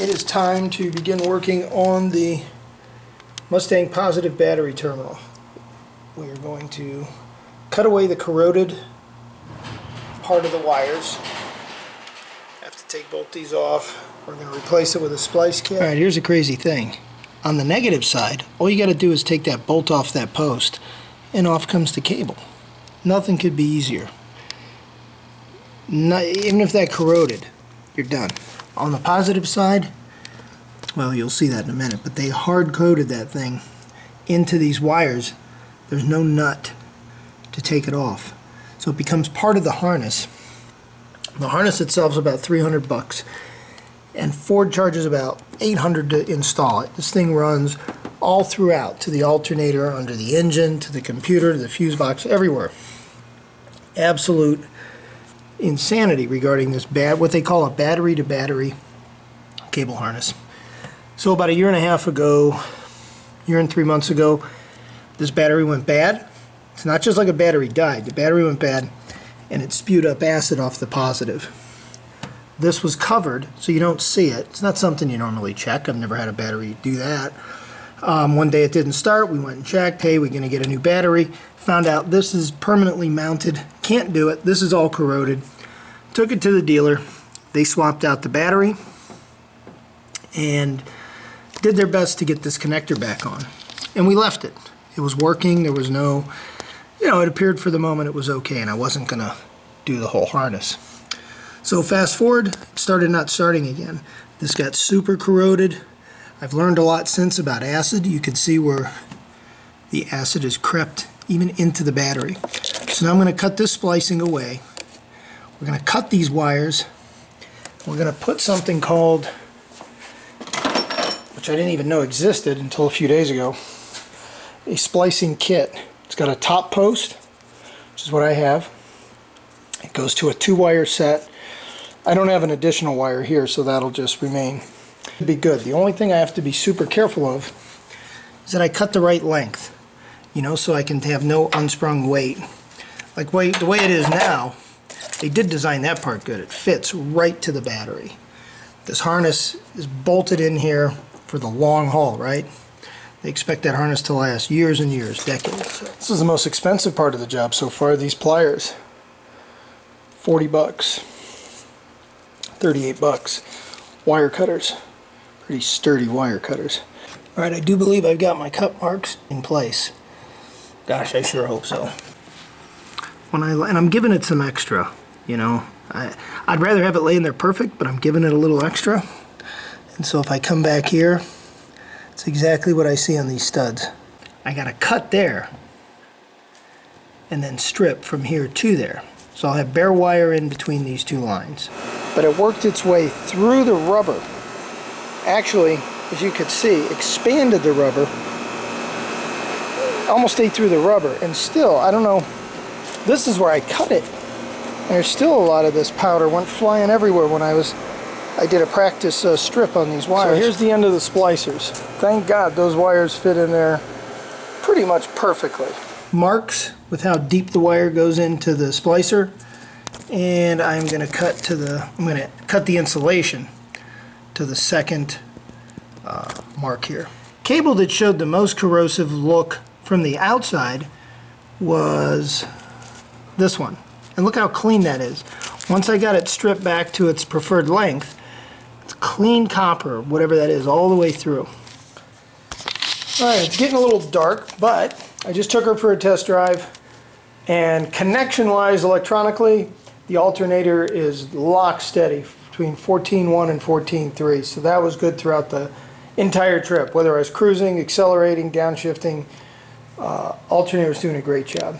It is time to begin working on the Mustang positive battery terminal. We are going to cut away the corroded part of the wires. Have to take both these off. We're going to replace it with a splice kit. Alright, here's a crazy thing. On the negative side, all you got to do is take that bolt off that post and off comes the cable. Nothing could be easier. Even if that corroded, you're done. On the positive side, well, you'll see that in a minute, but they hard-coded that thing into these wires. There's no nut to take it off. So it becomes part of the harness. The harness itself is about 300 bucks, and Ford charges about 800 to install it. This thing runs all throughout, to the alternator, under the engine, to the computer, to the fuse box, everywhere. Absolute insanity regarding this what they call a battery-to-battery cable harness. So about a year and a half ago, year and 3 months ago, this battery went bad. It's not just like a battery died. The battery went bad and it spewed up acid off the positive. This was covered so you don't see it. It's not something you normally check. I've never had a battery do that. One day it didn't start. We went and checked. Hey, we're going to get a new battery. Found out this is permanently mounted. Can't do it. This is all corroded. Took it to the dealer. They swapped out the battery and did their best to get this connector back on. And we left it. It was working. There was no, it appeared for the moment it was okay, and I wasn't going to do the whole harness. So fast forward, it started not starting again. This got super corroded. I've learned a lot since about acid. You can see where the acid has crept even into the battery. So now I'm going to cut this splicing away. We're going to cut these wires. We're going to put something called, which I didn't even know existed until a few days ago, a splicing kit. It's got a top post, which is what I have. It goes to a 2-wire set. I don't have an additional wire here, so that'll just remain. It'll be good. The only thing I have to be super careful of is that I cut the right length, so I can have no unsprung weight. Like the way it is now, they did design that part good. It fits right to the battery. This harness is bolted in here for the long haul, right? They expect that harness to last years and years, decades. This is the most expensive part of the job so far, these pliers. 40 bucks. 38 bucks. Wire cutters. Pretty sturdy wire cutters. Alright, I do believe I've got my cut marks in place. Gosh, I sure hope so. And I'm giving it some extra, I'd rather have it laying there perfect, but I'm giving it a little extra. And so if I come back here, it's exactly what I see on these studs. I got to cut there and then strip from here to there. So I'll have bare wire in between these two lines. But it worked its way through the rubber. Actually, as you could see, expanded the rubber. Almost ate through the rubber. And still, I don't know, this is where I cut it. And there's still a lot of this powder. Went flying everywhere when I did a practice strip on these wires. So here's the end of the splicers. Thank God those wires fit in there pretty much perfectly. Marks with how deep the wire goes into the splicer, and I'm going to cut the insulation to the second mark here. Cable that showed the most corrosive look from the outside was this one, and look how clean that is. Once I got it stripped back to its preferred length, it's clean copper, whatever that is, all the way through. Alright, it's getting a little dark, but I just took her for a test drive, and connection-wise electronically, the alternator is lock steady between 14.1 and 14.3, so that was good throughout the entire trip. Whether I was cruising, accelerating, downshifting, alternator was doing a great job.